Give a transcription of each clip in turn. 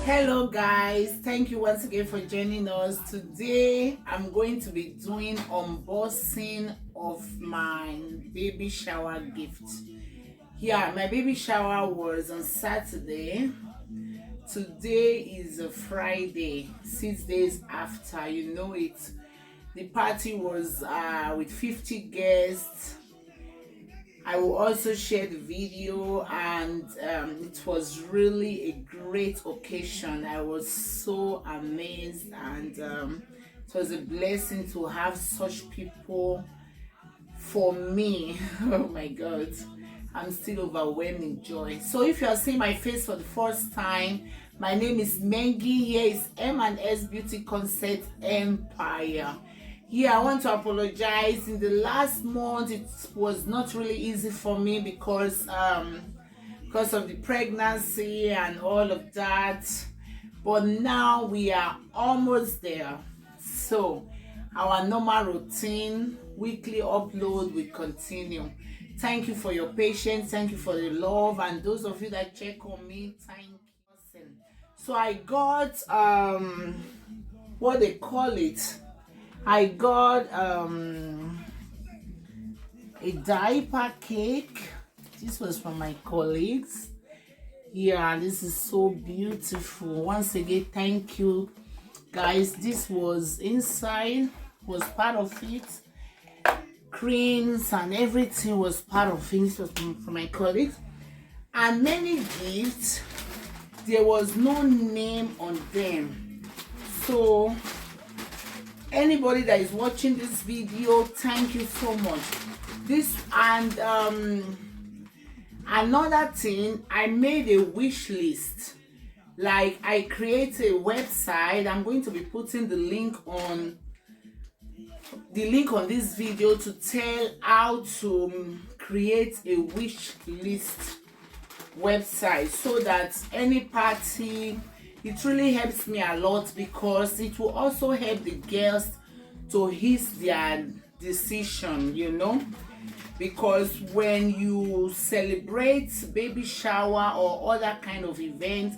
Hello guys, thank you once again for joining us. Today I'm going to be doing unboxing of my baby shower gift. Yeah, my baby shower was on Saturday. Today is a Friday, 6 days after. You know it. The party was with 50 guests. I will also share the video, and it was really a great occasion. I was so amazed, and it was a blessing to have such people for me. Oh my God, I'm still overwhelmed in joy. So if you are seeing my face for the first time, my name is Mengi. Here is M&S Beauty Concept Empire. Yeah, I want to apologize. In the last month, it was not really easy for me because of the pregnancy and all of that. But now we are almost there. So our normal routine, weekly upload will continue. Thank you for your patience. Thank you for the love, and those of you that check on me, thank you. So I got what they call it. I got a diaper cake. This was from my colleagues. Yeah, this is so beautiful. Once again, thank you guys. This was inside, was part of it. Creams and everything was part of it. This was from my colleagues. And many gifts, there was no name on them. So anybody that is watching this video, thank you so much. This and another thing, I made a wish list. Like, I created a website. I'm going to be putting the link on this video to tell how to create a wish list website, so that any party, it really helps me a lot, because it will also help the girls to hit their decision, you know, because when you celebrate baby shower or other kind of event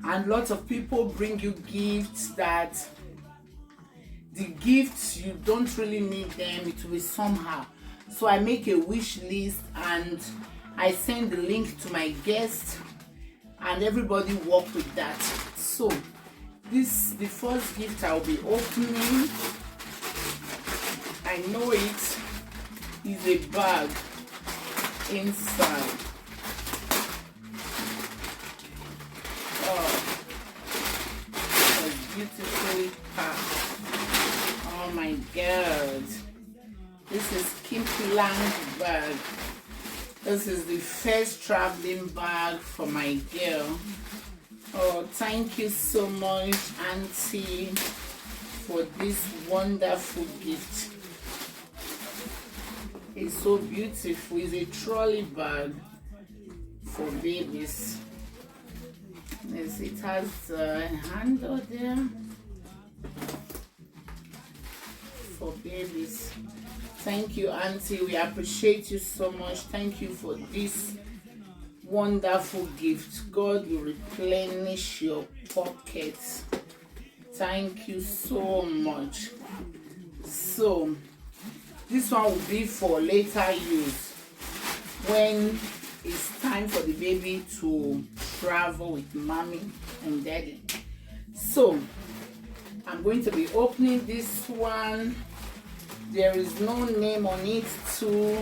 and lots of people bring you gifts, that the gifts you don't really need them, it will be somehow. So I make a wish list and I send the link to my guests, and everybody work with that. So this, the first gift I'll be opening. I know it is a bag inside. Oh, it's beautifully packed. Oh my God, this is Kimpi Lang bag. This is the first traveling bag for my girl. Oh, thank you so much, Auntie, for this wonderful gift. It's so beautiful. It's a trolley bag for babies. Yes, it has a handle there for babies. Thank you, Auntie. We appreciate you so much. Thank you for this wonderful gift. God will replenish your pockets. Thank you so much. So this one will be for later use, when it's time for the baby to travel with mommy and daddy. So I'm going to be opening this one. There is no name on it too.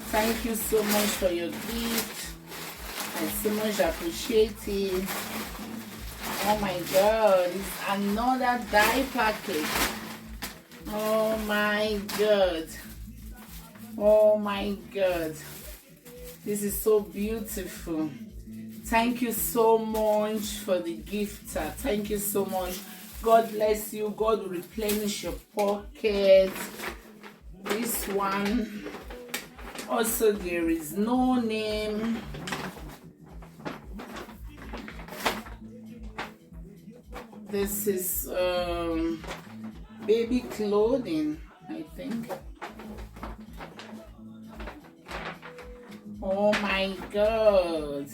Thank you so much for your gift. I so much appreciate it. Oh my God, it's another diaper cake. Oh my God. Oh my God. This is so beautiful. Thank you so much for the gift. Thank you so much. God bless you. God will replenish your pocket. This one Also, there is no name. This is baby clothing, I think. Oh my god.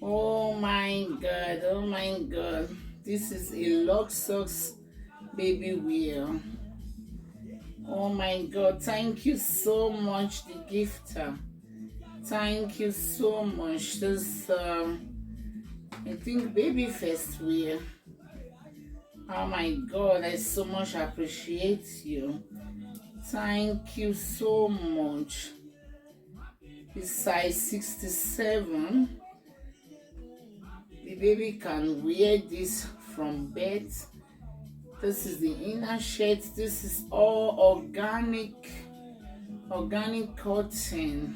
Oh my god. Oh my god. This is a Lock Socks baby wear. Oh my god. Thank you so much, the gifter. Thank you so much. This I think baby first wear. Oh my god, I so much appreciate you. Thank you so much. It's size 67. The baby can wear this from bed. This is the inner shirt. This is all organic cotton.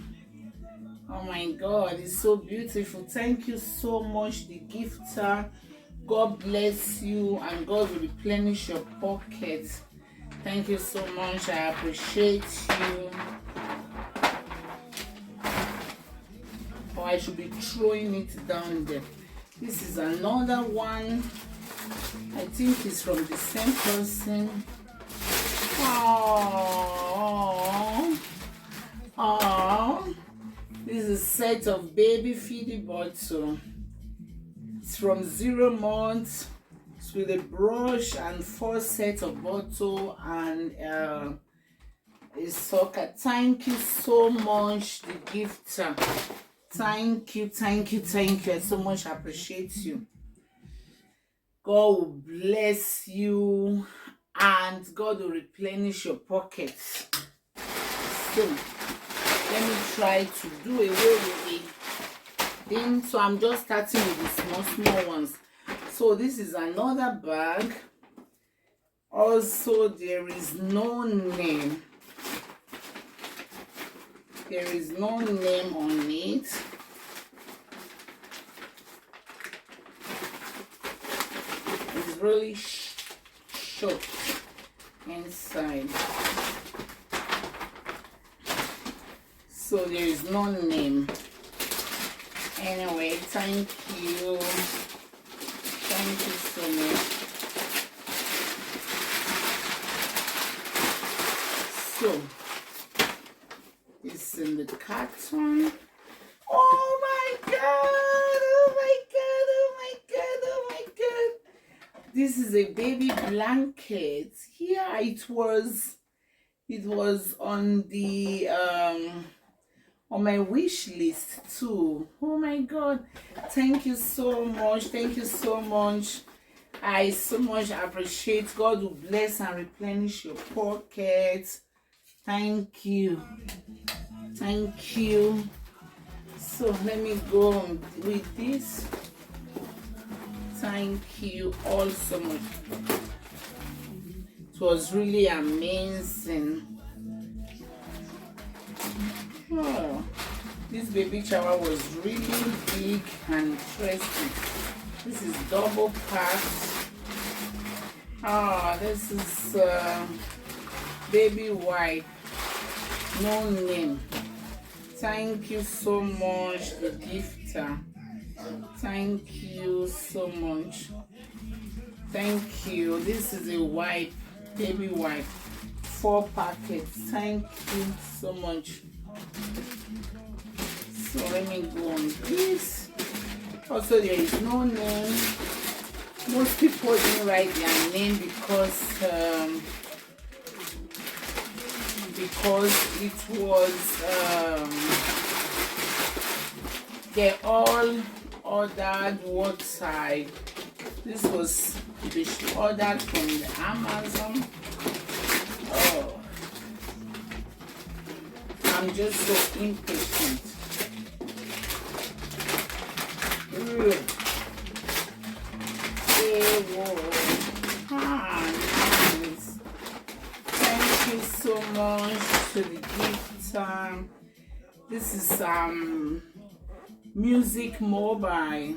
Oh my god, it's so beautiful. Thank you so much, the gifter. God bless you and God will replenish your pocket. Thank you so much. I appreciate you. Or I should be throwing it down there. This is another one. I think it's from the same person. Oh, this is a set of baby feeding bottle. It's from 0 months. It's with a brush and 4 sets of bottle and a socket. Thank you so much, the gifter. Thank you. I so much appreciate you. God will bless you and God will replenish your pockets. So let me try to do away with the thing. So I'm just starting with the small ones. So this is another bag. Also, there is no name. There is no name on it. It's really short inside. So there is no name. Anyway, thank you. Thank you so much. So it's in the carton. Oh my god! Oh my god! Oh my god! Oh my god! This is a baby blanket. Yeah, it was on the on my wish list too. Oh my god, thank you so much. I so much appreciate. God will bless and replenish your pockets. Thank you. So let me go on with this. Thank you all so much. It was really amazing. Oh, this baby shower was really big and interesting. This is double packed. This is baby wipe, no name. Thank you so much, the gifter. Thank you so much. Thank you. This is a wipe, baby wipe, 4 packets. Thank you so much. So let me go on this. Also, there is no name. Most people didn't write their name because it was they all ordered what side. This was ordered from the Amazon. Oh, I'm just so impatient. Nice. Thank you so much to the gift. This is music mobile.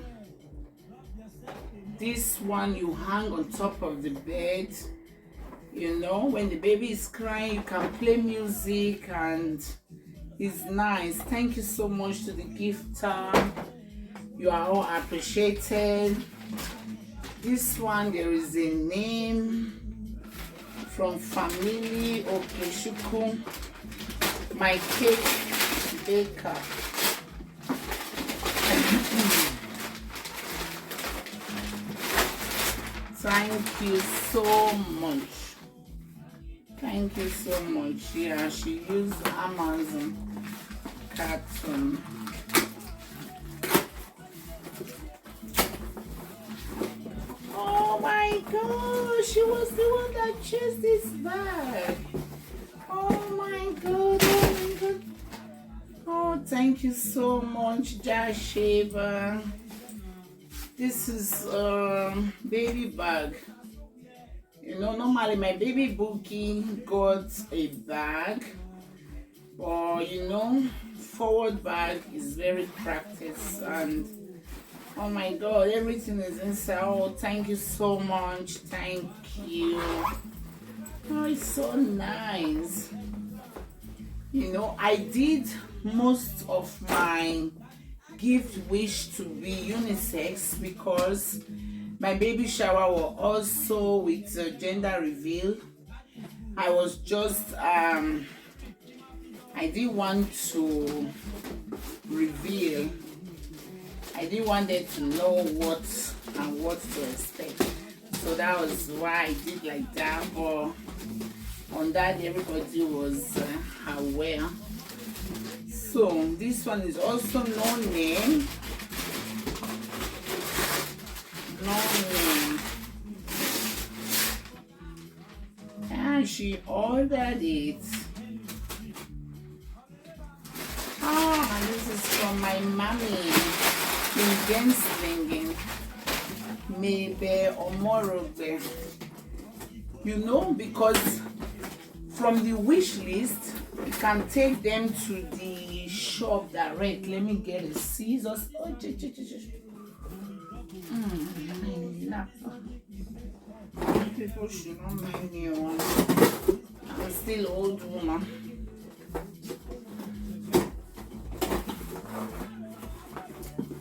This one you hang on top of the bed. You know, when the baby is crying, you can play music and It's nice. Thank you so much to the gifter. You are all appreciated. This one, there is a name from family Okeshuku, my cake baker. Thank you so much. Thank you so much. Yeah, she used Amazon carton. Oh my gosh, she was the one that chose this bag. Oh my god, oh my god. Oh, thank you so much, Josh Shaver. This is baby bag. You know, normally my baby bookie got a bag, but you know, forward bag is very practice, and oh my god, everything is inside. Oh, thank you so much. Thank you. Oh, it's so nice. You know, I did most of my gift wish to be unisex because my baby shower was also with gender reveal. I was just I didn't want to reveal. I didn't want them to know what to expect, so that was why I did like that. But on that, everybody was aware. So this one is also no name. And she ordered it. Ah, this is from my mommy in Genslingen, maybe Omorobe. You know, because from the wish list, you can take them to the shop direct. Let me get a scissors. Oh, people should not mind me. I'm still old woman.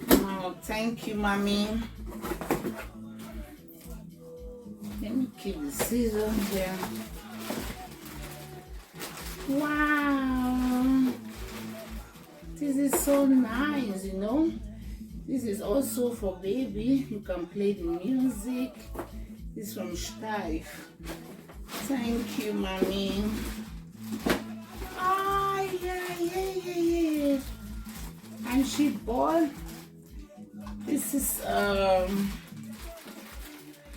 Oh, thank you, mommy. Let me keep the scissors there. Wow, this is so nice. You know, this is also for baby. You can play the music. This is from Steif. Thank you, mommy. Ah, yeah. And she bought, this is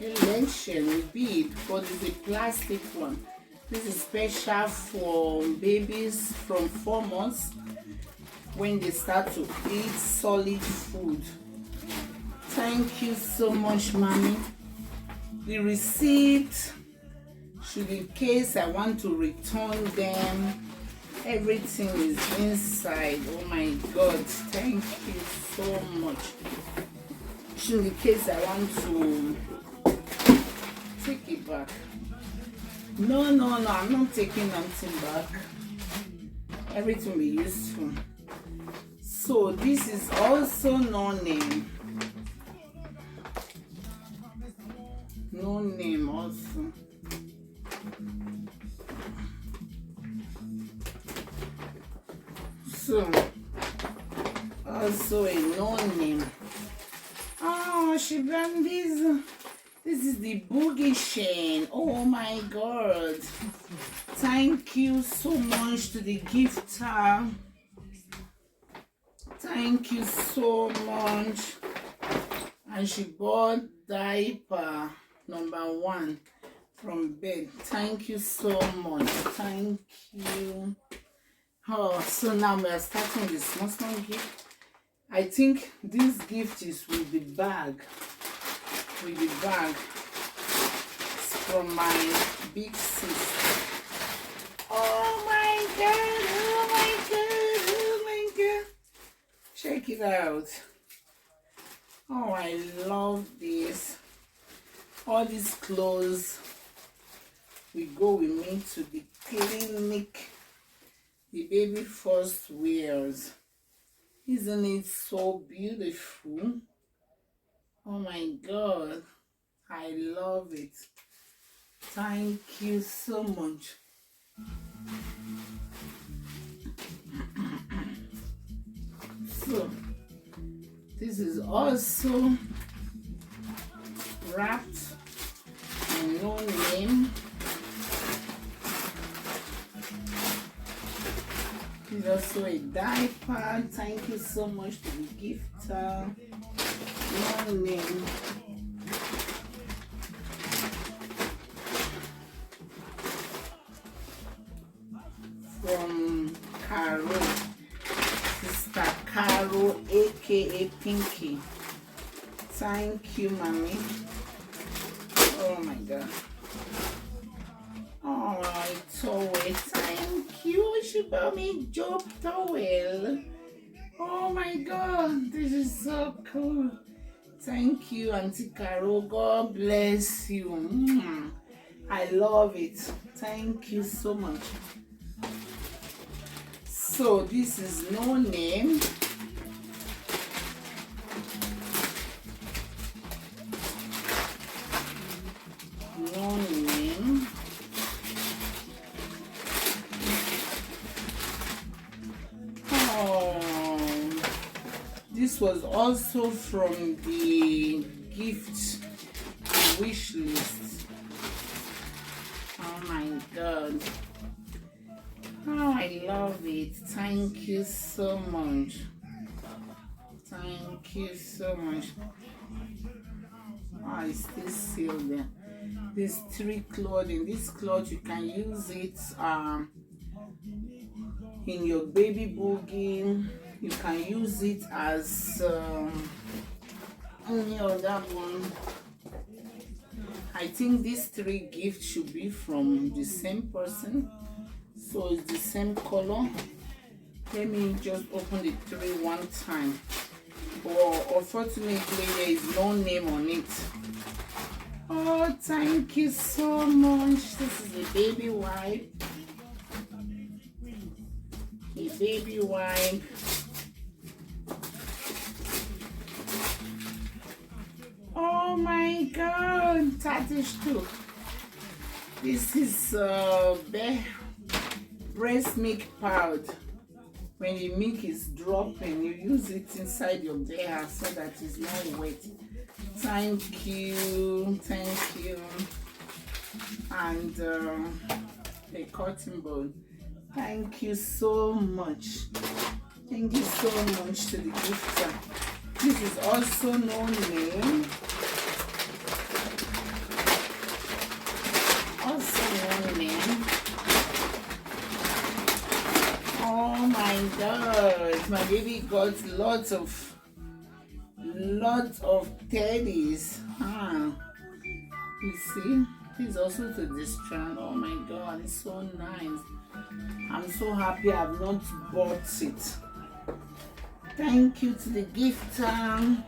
election bead, but it's a plastic one. This is special for babies from 4 months when they start to eat solid food. Thank you so much, mommy. The receipt, should in case I want to return them, everything is inside. Oh my god, thank you so much. Should in case I want to take it back. No, I'm not taking nothing back. Everything will be useful. So this is also no name. No name also. So also a no name. Oh, she brought this. This is the boogie chain. Oh my god. Thank you so much to the gifter. Thank you so much. And she bought diaper #1 from bed. Thank you so much. Thank you. Oh, so now we are starting the small gift. I think this gift is with the bag. It's from my big sister. Oh my god. Check it out. Oh, I love this. All these clothes will go with me to the clinic. the baby first wears. Isn't it so beautiful? Oh my God, I love it. Thank you so much. So this is also wrapped in no name. It's also a diaper. Thank you so much to the gifter. No name. From Caro, Sister Caro, aka Pinky. Thank you, mommy. Oh my God. Oh, towel. Thank you. She bought me job towel. Oh my God, this is so cool. Thank you, Auntie Caro. God bless you. I love it. Thank you so much. So this is no name. No name. Oh, this was also from the gift wish list. Oh my God. Oh, I love it. Thank you so much. Thank you so much. Oh, it's still sealed there. These 3 clothing. This cloth, you can use it in your baby boogie. You can use it as any other one. I think these 3 gifts should be from the same person. So it's the same color. Let me just open the 3 one time. But unfortunately, there is no name on it. Oh, thank you so much. This is a baby wipe. A baby wipe. Oh my God, that is true. This is breast milk powder. When the milk is dropping, you use it inside your bear so that it's not wet. Thank you, thank you. And a cotton ball. Thank you so much. Thank you so much to the gifter. This is also no name. Also no name. Oh my God, my baby got lots of teddies. You see, this is also to this strand. Oh my God, it's so nice. I'm so happy I've not bought it. Thank you to the gifter.